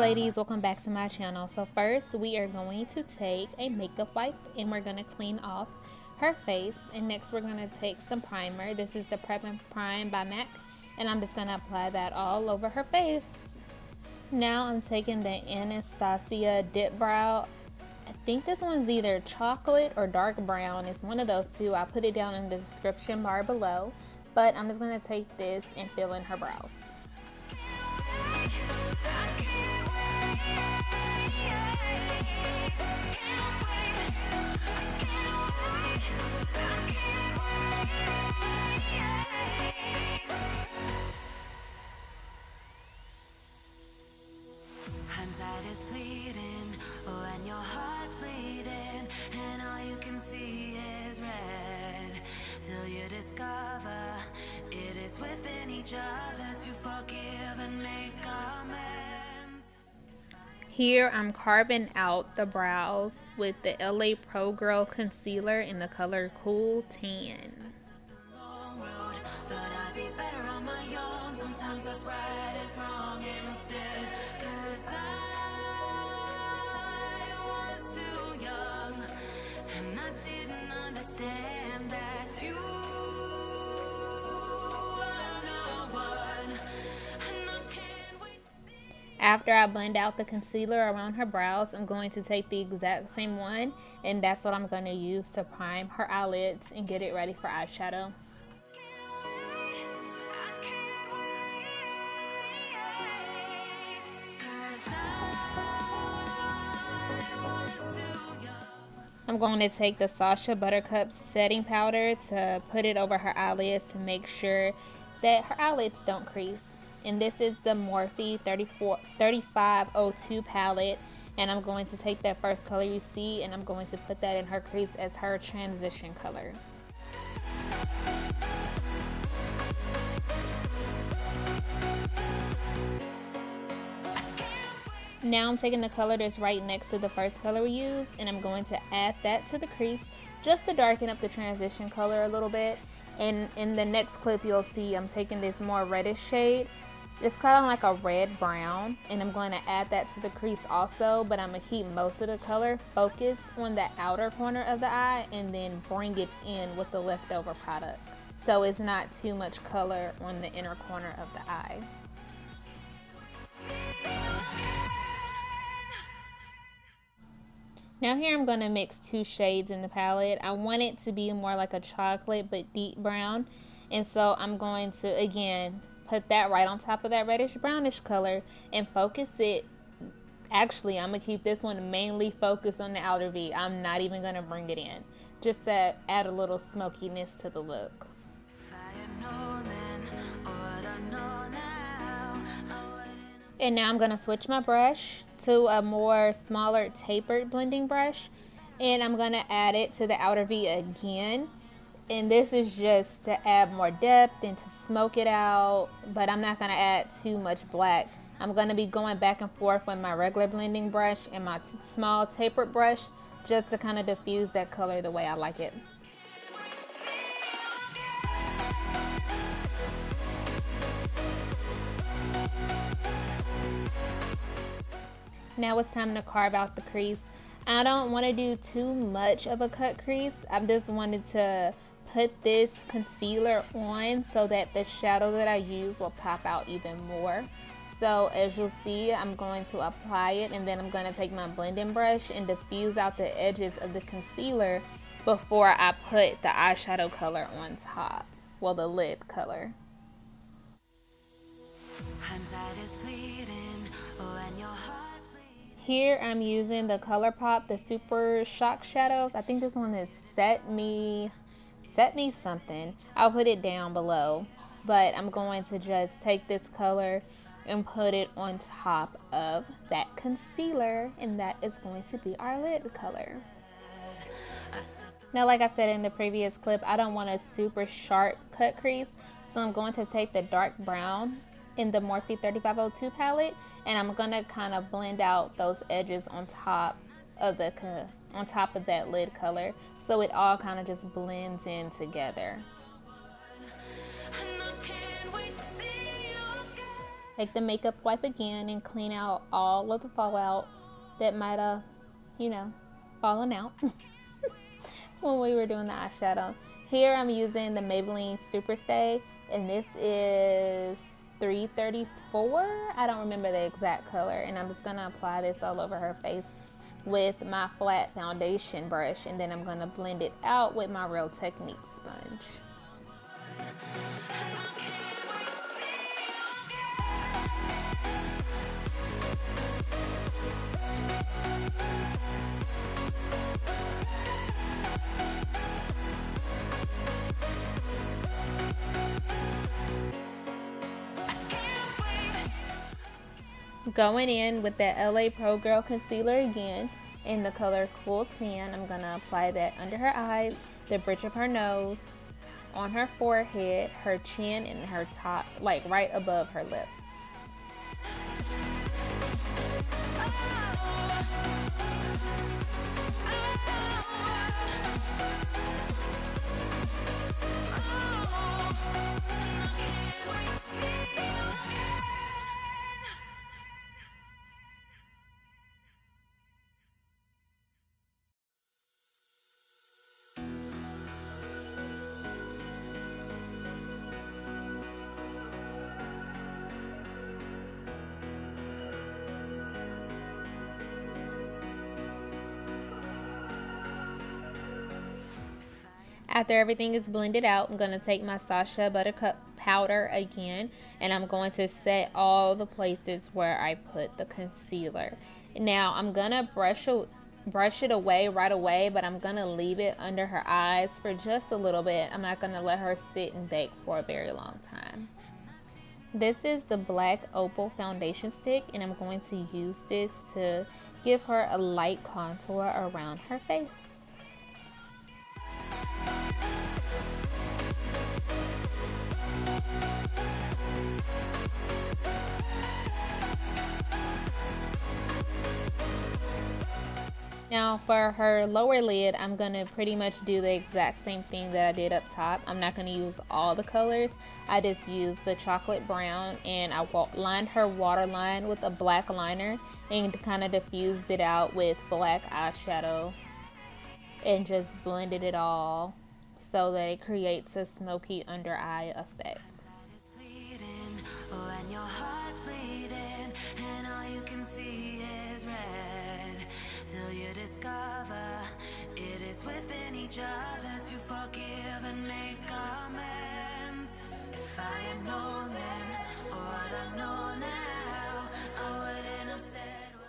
ladies, welcome back to my channel. So first we are going to take a makeup wipe and we're going to clean off her face, and next we're going to take some primer. This is the Prep and Prime by MAC, and I'm just going to apply that all over her face. Now I'm taking the Anastasia Dipbrow. I think this one's either chocolate or dark brown. It's one of those two. I'll put it down in the description bar below, but I'm just going to take this and fill in her brows. Hindsight is fleeting, when your heart's bleeding, and all you can see is red, till you discover it is within each other to forgive and make amends. Here I'm carving out the brows with the LA Pro Girl concealer in the color Cool Tan. Long road, thought I'd be better on my own. Sometimes what's right is wrong instead, 'cause I was too young and I didn't understand that you are the one, and I can't wait. After I blend out the concealer around her brows, I'm going to take the exact same one, and that's what I'm going to use to prime her eyelids and get it ready for eyeshadow. I'm going to take the Sacha Buttercup setting powder to put it over her eyelids to make sure that her eyelids don't crease. And this is the Morphe 3502 palette, and I'm going to take that first color you see and I'm going to put that in her crease as her transition color. Now I'm taking the color that's right next to the first color we used, and I'm going to add that to the crease just to darken up the transition color a little bit. And in the next clip you'll see I'm taking this more reddish shade. It's kind of like a red brown, and I'm going to add that to the crease also, but I'm going to keep most of the color focused on the outer corner of the eye and then bring it in with the leftover product, so it's not too much color on the inner corner of the eye. Now here I'm going to mix two shades in the palette. I want it to be more like a chocolate but deep brown, and so I'm going to again put that right on top of that reddish brownish color and focus it. Actually, I'm going to keep this one mainly focused on the outer V. I'm not even going to bring it in, just to add a little smokiness to the look. And now I'm going to switch my brush to a more smaller tapered blending brush, and I'm going to add it to the outer V again. And this is just to add more depth and to smoke it out, but I'm not going to add too much black. I'm going to be going back and forth with my regular blending brush and my small tapered brush just to kind of diffuse that color the way I like it. Now it's time to carve out the crease. I don't want to do too much of a cut crease. I just wanted to put this concealer on so that the shadow that I use will pop out even more. So as you'll see, I'm going to apply it, and then I'm going to take my blending brush and diffuse out the edges of the concealer before I put the eyeshadow color on top. Well, the lid color. Hindsight is fleeting, when your heart's bleeding. Here I'm using the ColourPop, the Super Shock Shadows. I think this one is Set Me something. I'll put it down below, but I'm going to just take this color and put it on top of that concealer, and that is going to be our lid color. Now, like I said in the previous clip, I don't want a super sharp cut crease, so I'm going to take the dark brown in the Morphe 3502 palette, and I'm going to kind of blend out those edges on top of that lid color, so it all kind of just blends in together. take the makeup wipe again and clean out all of the fallout that might have, you know, fallen out when we were doing the eyeshadow. Here I'm using the Maybelline Superstay, and this is 334. I don't remember the exact color, and I'm just gonna apply this all over her face with my flat foundation brush, and then I'm gonna blend it out with my Real Technique sponge. Going in with that LA Pro Girl concealer again in the color Cool Tan. I'm gonna apply that under her eyes, the bridge of her nose, on her forehead, her chin, and her top, like right above her lip. After everything is blended out, I'm going to take my Sacha Buttercup powder again, and I'm going to set all the places where I put the concealer. Now I'm going to brush it away right away, but I'm going to leave it under her eyes for just a little bit. I'm not going to let her sit and bake for a very long time. This is the black Opal foundation stick, and I'm going to use this to give her a light contour around her face. Now for her lower lid, I'm going to pretty much do the exact same thing that I did up top. I'm not going to use all the colors. I just used the chocolate brown, and I lined her waterline with a black liner and kind of diffused it out with black eyeshadow and just blended it all so that it creates a smoky under eye effect. Till you discover it is within each other to forgive and make amends. If I had known then, or what I know now, I wouldn't have said what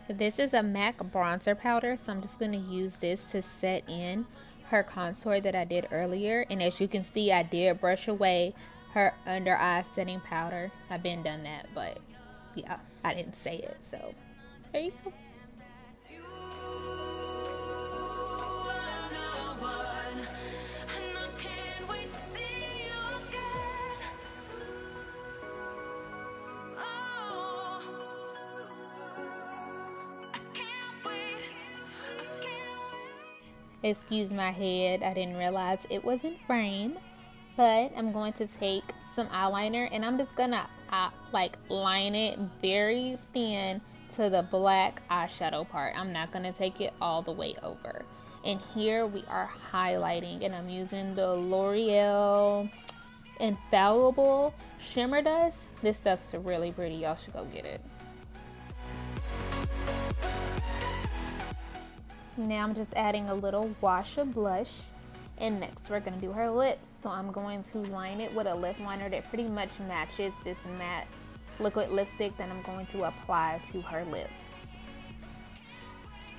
I said. This is a MAC bronzer powder, so I'm just going to use this to set in her contour that I did earlier. And as you can see, I did brush away her under eye setting powder. I've been done that, but yeah, I didn't say it, so there you go. Excuse my head, I didn't realize it was in frame. But I'm going to take some eyeliner, and I'm just gonna like line it very thin to the black eyeshadow part. I'm not gonna take it all the way over. And here we are highlighting, and I'm using the L'Oreal Infallible Shimmer Dust. This stuff's really pretty, y'all should go get it. Now I'm just adding a little wash of blush, and next we're going to do her lips. So I'm going to line it with a lip liner that pretty much matches this matte liquid lipstick that I'm going to apply to her lips.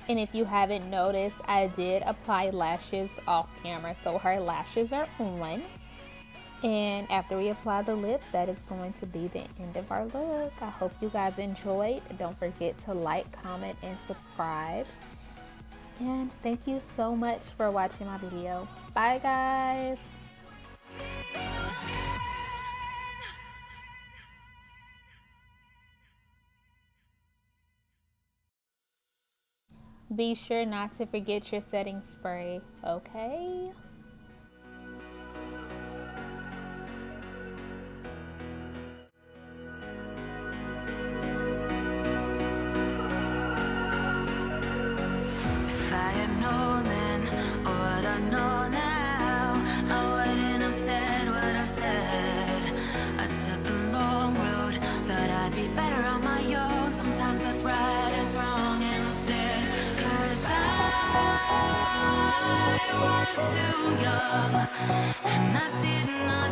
And if you haven't noticed, I did apply lashes off camera, so her lashes are on. And after we apply the lips, that is going to be the end of our look. I hope you guys enjoyed. Don't forget to like, comment, and subscribe. And thank you so much for watching my video. Bye guys. Be sure not to forget your setting spray, okay? too young, and I didn't